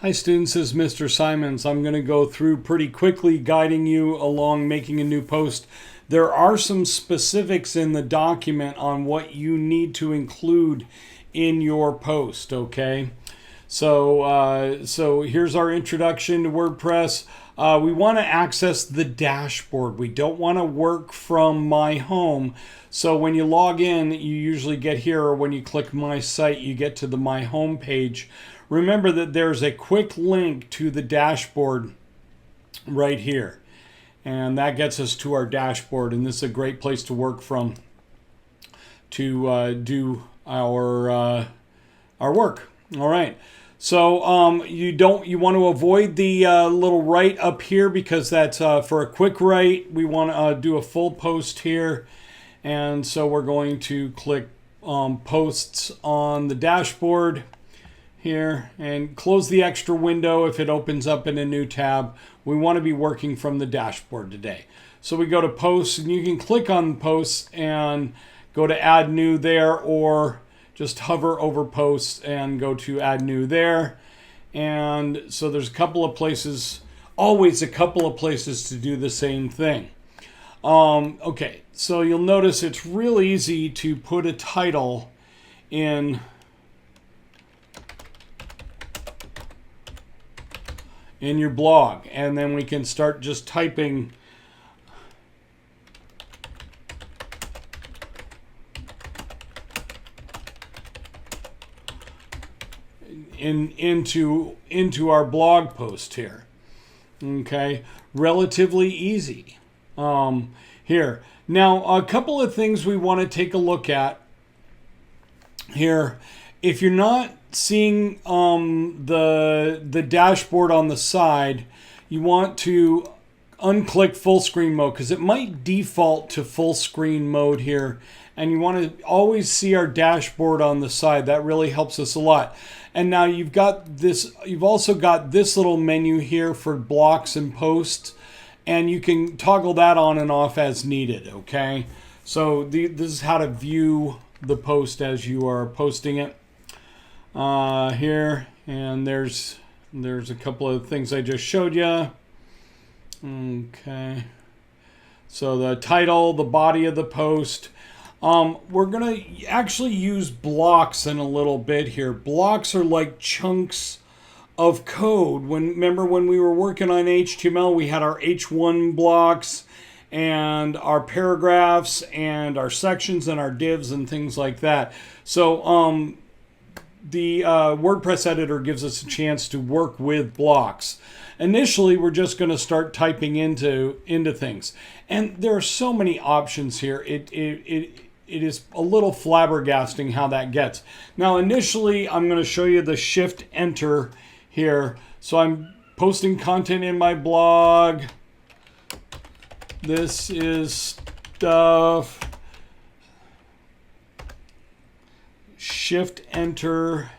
Hi students, this is Mr. Simons. I'm going to go through pretty quickly guiding you along making a new post. There are some specifics in the document on what you need to include in your post, okay? So here's our introduction to WordPress. We want to access the dashboard. We don't want to work from my home. So when you log in, you usually get here, or when you click my site, you get to the my home page. Remember that there's a quick link to the dashboard right here. And that gets us to our dashboard. And this is a great place to work from to do our work. All right. So you want to avoid the little write up here, because that's for a quick write. We want to do a full post here. And so we're going to click posts on the dashboard here and close the extra window if it opens up in a new tab. We want to be working from the dashboard today. So we go to posts, and you can click on posts and go to add new there, or just hover over posts and go to add new there. And so there's a couple of places, always a couple of places to do the same thing. Okay, so you'll notice it's real easy to put a title in your blog, and then we can start just typing into our blog post here. Okay, relatively easy. Here now, a couple of things we want to take a look at here. If you're not seeing the dashboard on the side, you want to unclick full screen mode, because it might default to full screen mode here, and you want to always see our dashboard on the side. That really helps us a lot. And now you've also got this little menu here for blocks and posts, and you can toggle that on and off as needed. Okay, so this is how to view the post as you are posting it. Here, and there's a couple of things I just showed you. Okay, so the title, the body of the post. We're gonna actually use blocks in a little bit here. Blocks are like chunks of code. Remember when we were working on HTML, we had our H1 blocks and our paragraphs and our sections and our divs and things like that. So the WordPress editor gives us a chance to work with blocks. Initially, we're just going to start typing into things, and there are so many options here. It is a little flabbergasting how that gets. Now, initially, I'm going to show you the Shift Enter here. So I'm posting content in my blog. This is stuff. Shift Enter.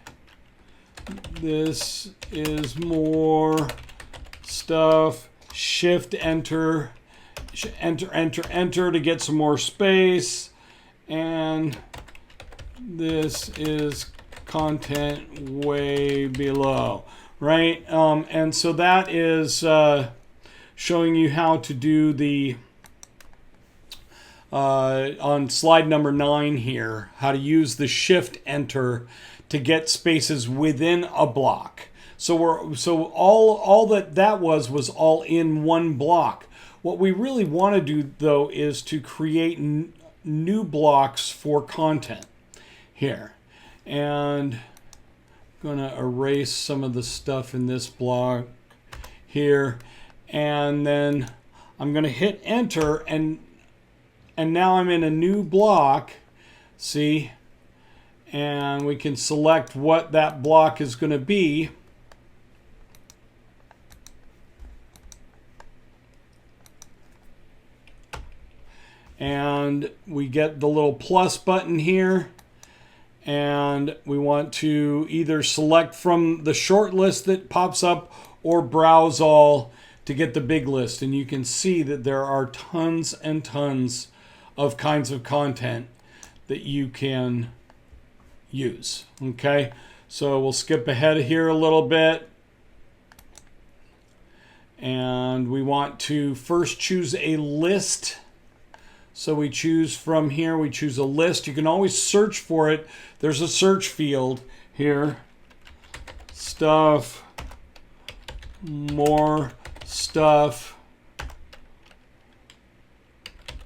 This is more stuff. Shift Enter. Enter to get some more space. And this is content way below, right? And so that is showing you how to do the on slide number 9 here, how to use the Shift Enter to get spaces within a block. So all that was all in one block. What we really want to do, though, is to create new blocks for content here. And I'm going to erase some of the stuff in this block here, and then I'm going to hit enter, and now I'm in a new block. See? And we can select what that block is going to be. And we get the little plus button here, and we want to either select from the short list that pops up or browse all to get the big list. And you can see that there are tons and tons of kinds of content that you can use. Okay, so we'll skip ahead here a little bit. And we want to first choose a list. So we choose from here, we choose a list. You can always search for it. There's a search field here. Stuff, more stuff,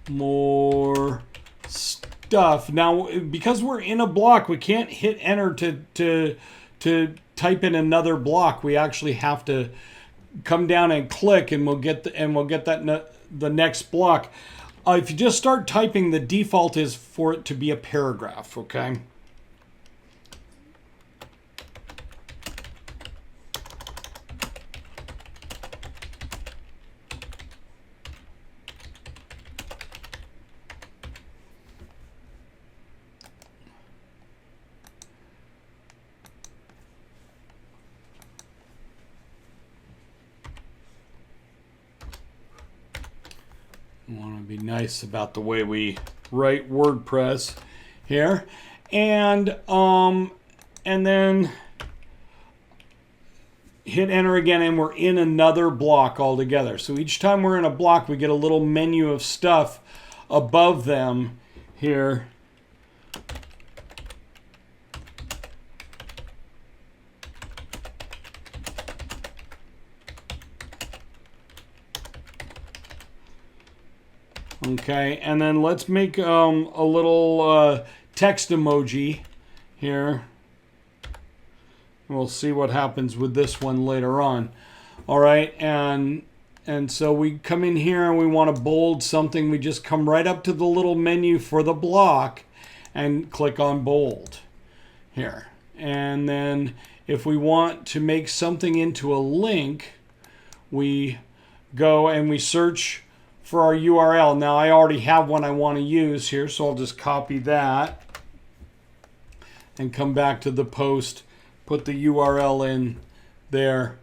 more stuff. Now, because we're in a block, we can't hit enter to type in another block. We actually have to come down and click, and we'll get the next block. If you just start typing, the default is for it to be a paragraph. Okay. Want to be nice about the way we write WordPress here, and then hit enter again, and we're in another block altogether. So each time we're in a block, we get a little menu of stuff above them here. Okay, and then let's make a little text emoji here. We'll see what happens with this one later on. All right, and so we come in here and we want to bold something. We just come right up to the little menu for the block and click on bold here. And then if we want to make something into a link, we go and we search for our URL. Now I already have one I want to use here, so I'll just copy that and come back to the post, put the URL in there,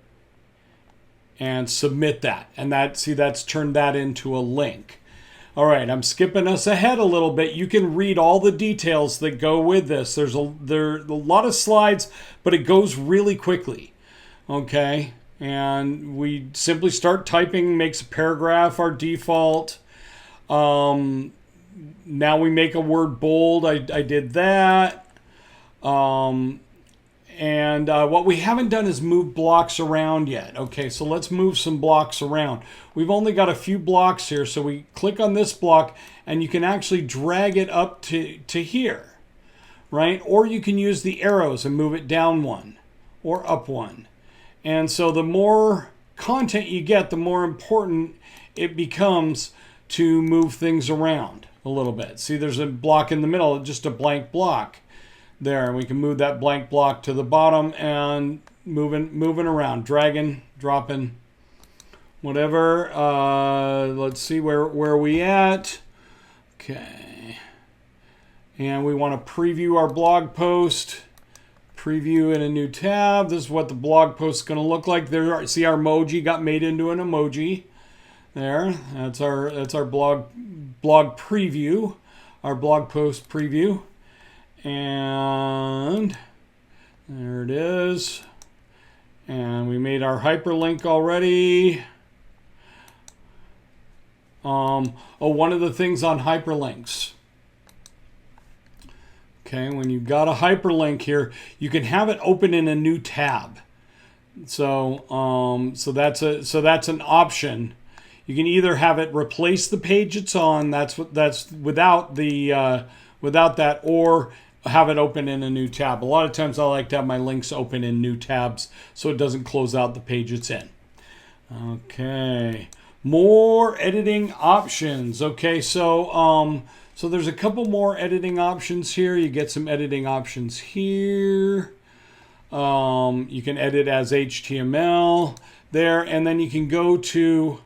and submit that. And that's turned that into a link. All right, I'm skipping us ahead a little bit. You can read all the details that go with this. There are a lot of slides, but it goes really quickly. Okay. And we simply start typing, makes a paragraph our default. Now we make a word bold. I did that. And what we haven't done is move blocks around yet. Okay, so let's move some blocks around. We've only got a few blocks here, so we click on this block, and you can actually drag it up to here, right? Or you can use the arrows and move it down one or up one. And so the more content you get, the more important it becomes to move things around a little bit. See, there's a block in the middle, just a blank block there. And we can move that blank block to the bottom and moving around, dragging, dropping, whatever. Let's see, where are we at? Okay. And we want to preview our blog post. Preview in a new tab. This is what the blog post is going to look like. There, see, our emoji got made into an emoji. There, that's our blog preview, our blog post preview, and there it is. And we made our hyperlink already. One of the things on hyperlinks. Okay, when you've got a hyperlink here, you can have it open in a new tab. So that's an option. You can either have it replace the page it's on. That's without that, or have it open in a new tab. A lot of times I like to have my links open in new tabs so it doesn't close out the page it's in. Okay, more editing options. Okay, so there's a couple more editing options here. You get some editing options here. You can edit as HTML there, and then you can go to,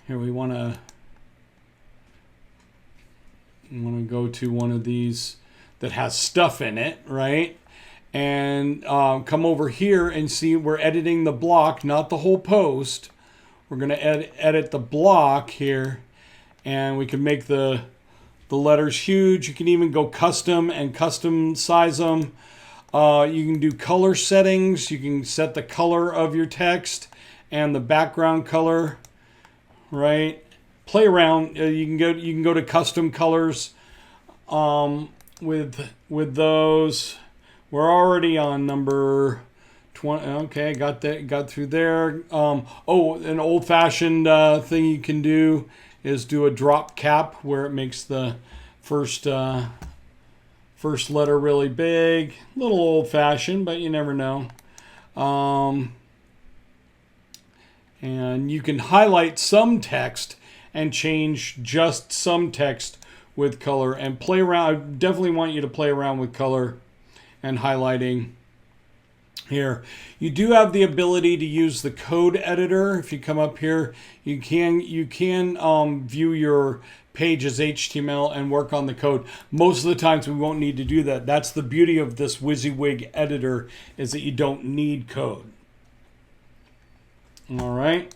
here we want to go to one of these that has stuff in it, right? And come over here and see we're editing the block, not the whole post. We're going to edit the block here, and we can make the letters huge. You can even go custom and custom size them. You can do color settings. You can set the color of your text and the background color, right? Play around. You can go to custom colors with those. We're already on number 20. Okay, got through there. Oh, an old-fashioned thing you can do is do a drop cap where it makes the first letter really big. A little old-fashioned, but you never know. And you can highlight some text and change just some text with color and play around. I definitely want you to play around with color and highlighting here. You do have the ability to use the code editor. If you come up here, you can view your page as HTML and work on the code. Most of the times we won't need to do that. That's the beauty of this WYSIWYG editor, is that you don't need code. All right,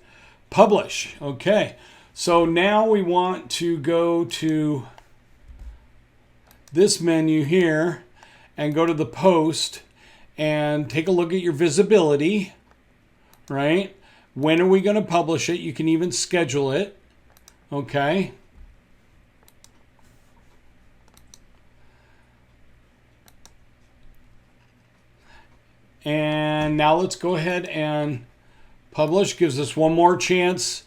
publish. Okay, so now we want to go to this menu here and go to the post and take a look at your visibility, right? When are we going to publish it? You can even schedule it, okay? And now let's go ahead and publish. Gives us one more chance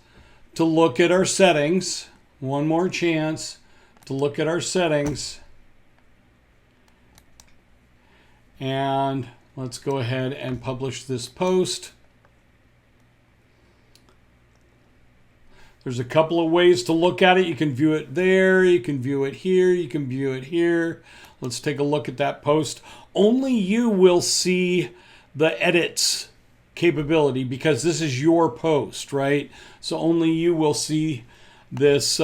to look at our settings. One more chance to look at our settings. And let's go ahead and publish this post. There's a couple of ways to look at it. You can view it there, you can view it here, you can view it here. Let's take a look at that post. Only you will see the edits capability because this is your post, right? So only you will see this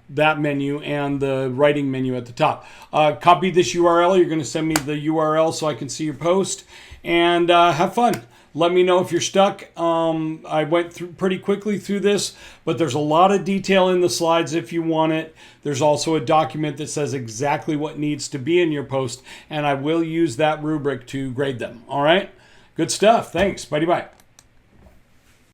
that menu and the writing menu at the top. Copy this URL. You're going to send me the URL so I can see your post, and have fun. Let me know if you're stuck. I went through pretty quickly through this, but there's a lot of detail in the slides if you want it. There's also a document that says exactly what needs to be in your post, and I will use that rubric to grade them. All right? Good stuff. Thanks. Bye-bye.